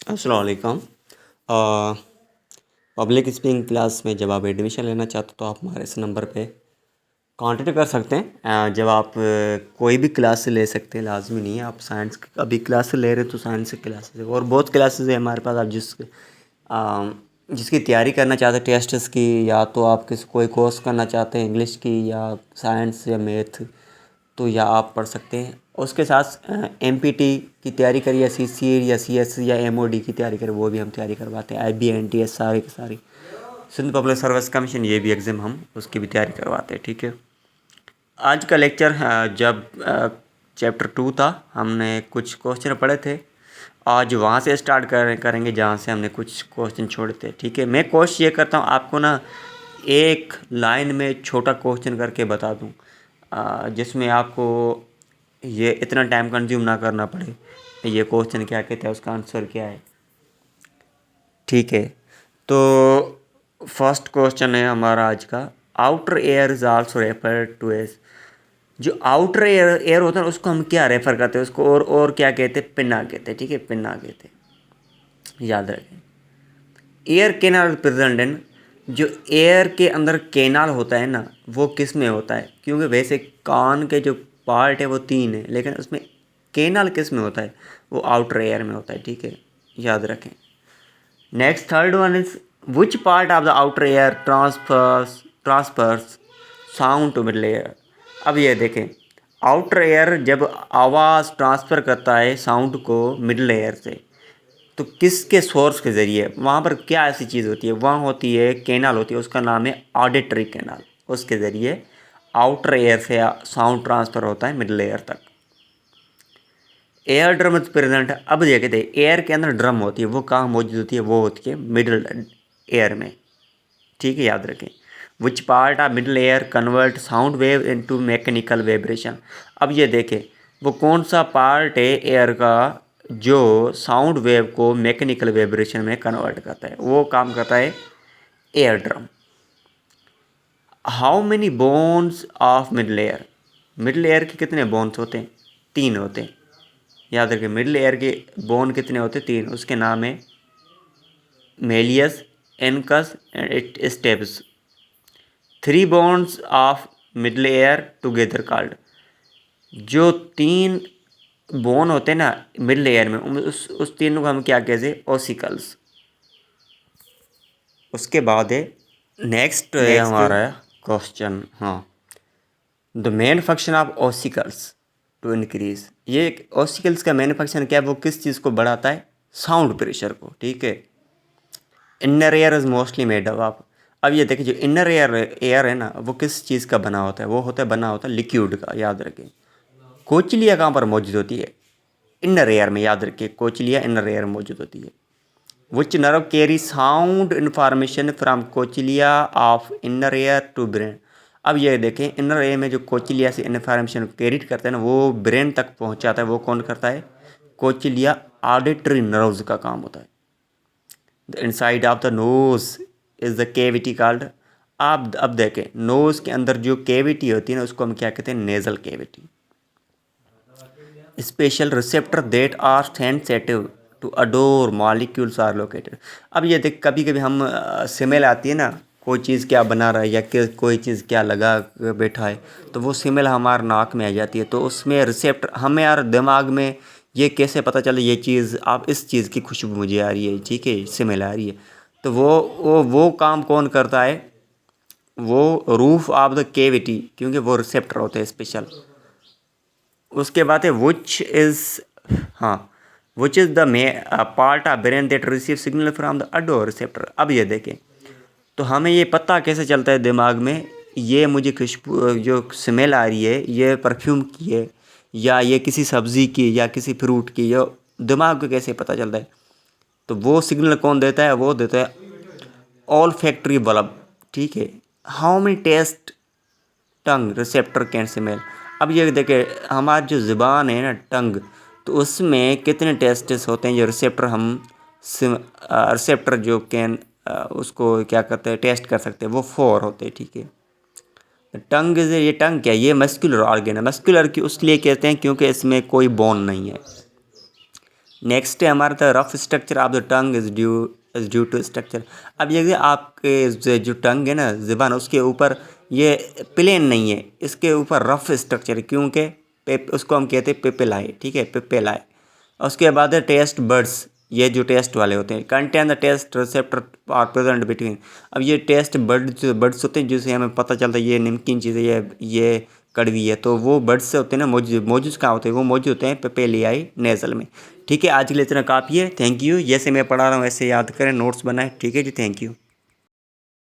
अस्सलाम वालेकुम। Public speaking class में जब आप एडमिशन लेना चाहते हो तो आप हमारे इस नंबर पे कांटेक्ट कर सकते हैं। जब आप कोई भी क्लास ले सकते हैं, लाजमी नहीं है आप साइंस की अभी क्लास ले रहे हो तो साइंस की क्लासेस और बहुत क्लासेस है हमारे पास। आप जिसकी तैयारी करना चाहते हैं टेस्ट्स की, या तो आप कोई कोर्स करना चाहते हैं इंग्लिश की या साइंस या मैथ, तो या आप पढ़ सकते हैं। उसके साथ एमपीटी की तैयारी करिए, या सीसी या सीएस या एमओडी की तैयारी करें, वो भी हम तैयारी करवाते हैं। आईबीएनटीएस सारी की सारी, सिंध पब्लिक सर्विस कमीशन, ये भी एग्ज़ाम हम उसकी भी तैयारी करवाते हैं। ठीक है। आज का लेक्चर जब चैप्टर 2 था, हमने कुछ क्वेश्चन पढ़े थे। आज वहाँ से स्टार्ट करेंगे जहाँ से हमने कुछ क्वेश्चन छोड़े थे। ठीक है। मैं कोशिश ये करता हूँ आपको ना एक लाइन में छोटा क्वेश्चन करके बता दूँ, जिसमें आपको ये इतना टाइम कंज्यूम ना करना पड़े, ये क्वेश्चन क्या कहते हैं, उसका आंसर क्या है। ठीक है। तो फर्स्ट क्वेश्चन है हमारा आज का, outer ear is also refer to as. जो आउटर एयर होता है उसको हम क्या रेफर करते हैं, उसको और क्या कहते हैं, पिन्ना कहते हैं। ठीक है, पिन्ना कहते हैं, याद रखें। एयर कैनाल प्रेजेंट इन, जो एयर के अंदर कैनाल होता है ना, वो किस में होता है, क्योंकि वैसे कान के जो पार्ट है वो 3 है, लेकिन उसमें कैनाल किस में होता है, वो आउटर एयर में होता है। ठीक है, याद रखें। Next third one is, which part of the outer ear transfers sound to middle ear. अब ये देखें, आउटर एयर जब आवाज़ ट्रांसफ़र करता है साउंड को मिडल एयर से, तो किसके सोर्स के ज़रिए, वहाँ पर क्या ऐसी चीज़ होती है, वहाँ होती है कैनाल होती है, उसका नाम है ऑडिटरी कैनाल। उसके ज़रिए आउटर एयर से साउंड ट्रांसफ़र होता है मिडल एयर तक। एयर ड्रम इज प्रेजेंट, अब देखते थे एयर के अंदर ड्रम होती है, वो कहाँ मौजूद होती है, वो होती है मिडल एयर में। ठीक है, याद रखें। विच part of middle air convert sound wave into mechanical vibration. अब ये देखें, वो कौन सा पार्ट है एयर का जो साउंड वेव को मैकेनिकल वाइब्रेशन में कन्वर्ट करता है, वो काम करता है air drum. How many bones of middle air, middle air के कितने बोन्स होते हैं, 3 होते हैं। याद रखें, मिडल एयर के बोन कितने होते हैं, 3। उसके नाम है malleus, incus and stapes. 3 bones of middle ear together called, जो 3 बोन होते हैं ना मिडल एयर में, उस तीनों को हम क्या कहते हैं, ओसिकल्स। उसके बाद है नेक्स्ट है हमारा क्वेश्चन, हाँ, the main function of ossicles to increase. ये ओसिकल्स का मेन फंक्शन क्या है, वो किस चीज़ को बढ़ाता है, साउंड प्रेशर को। ठीक है। Inner air is mostly made of, अब ये देखिए, जो इनर एयर है ना, वो किस चीज़ का बना होता है, वो बना होता है लिक्विड का। याद रखें, कोचिलिया कहाँ पर मौजूद होती है, इनर एयर में। याद रखिए, कोचिलिया इनर एयर में मौजूद होती है। Which nerve carry sound information from cochlea of inner ear to brain. अब ये देखें, इनर एयर में जो कोचिलिया से इन्फॉर्मेशन कैरी करते हैं ना, वो ब्रेन तक पहुँचाता है, वो कौन करता है, कोचिलिया ऑडिटरी नर्व्स का काम होता है। The inside of the nose is the cavity called. आप अब देखें, नोज़ के अंदर जो कैविटी होती है ना, उसको हम क्या कहते हैं, nasal cavity. Special receptor that are sensitive to odour molecules are located. अब ये देख, कभी कभी हम स्मेल आती है ना, कोई चीज़ क्या बना रहा है या कोई चीज़ क्या लगा बैठा है, तो वो स्मेल हमारे नाक में आ जाती है। तो उसमें रिसेप्टर, हमें यार दिमाग में ये कैसे पता चले ये चीज़, आप इस चीज़ की खुशबू मुझे आ रही है, ठीक है, स्मेल आ रही है, तो वो काम कौन करता है, वो रूफ ऑफ द कैविटी, क्योंकि वो रिसेप्टर होते हैं स्पेशल। उसके बाद है विच इज़, हाँ, which is the part of brain that receive signal from the adore receptor. अब ये देखें, तो हमें ये पता कैसे चलता है दिमाग में, ये मुझे खुशबू जो स्मेल आ रही है, ये परफ्यूम की है या ये किसी सब्ज़ी की या किसी फ्रूट की, या दिमाग को कैसे पता चलता है, तो वो सिग्नल कौन देता है, वो देता है ऑल फैक्ट्री बल्ब। ठीक है। How many taste tongue receptor can smell. अब ये देखें, हमारी जो ज़ुबान है ना, टंग, तो उसमें कितने टेस्ट्स होते हैं जो रिसेप्टर हम रिसेप्टर जो कैन उसको क्या करते हैं, टेस्ट कर सकते हैं, वो 4 होते हैं। ठीक है। टंग इज, ये टंग क्या है, ये मस्कुलर ऑर्गन है। मस्कुलर की उसलिए कहते हैं क्योंकि इसमें कोई बोन नहीं है। नेक्स्ट है हमारा the rough structure of the tongue is due to structure. अब ये आपके जो टंग है ना, ज़बान, उसके ऊपर ये प्लेन नहीं है, इसके ऊपर रफ स्ट्रक्चर है, क्योंकि उसको हम कहते हैं पेपेलाई, ठीक है, पेपेलाई। उसके बाद है टेस्ट बर्ड्स, ये जो टेस्ट वाले होते हैं, contain the taste receptor are present between. अब ये टेस्ट बर्ड्स होते हैं जिससे हमें पता चलता है ये नमकीन चीज़ है, ये कड़वी है, तो वो बर्ड्स से होते हैं ना, मौजूद कहाँ होते हैं, वो मौजूद होते हैं पेपेलियाई नेजल में। ठीक है, आज के लिए इतना काफ़ी है। Thank you. जैसे मैं पढ़ा रहा हूँ ऐसे याद करें, नोट्स बनाएं। ठीक है जी, थैंक यू।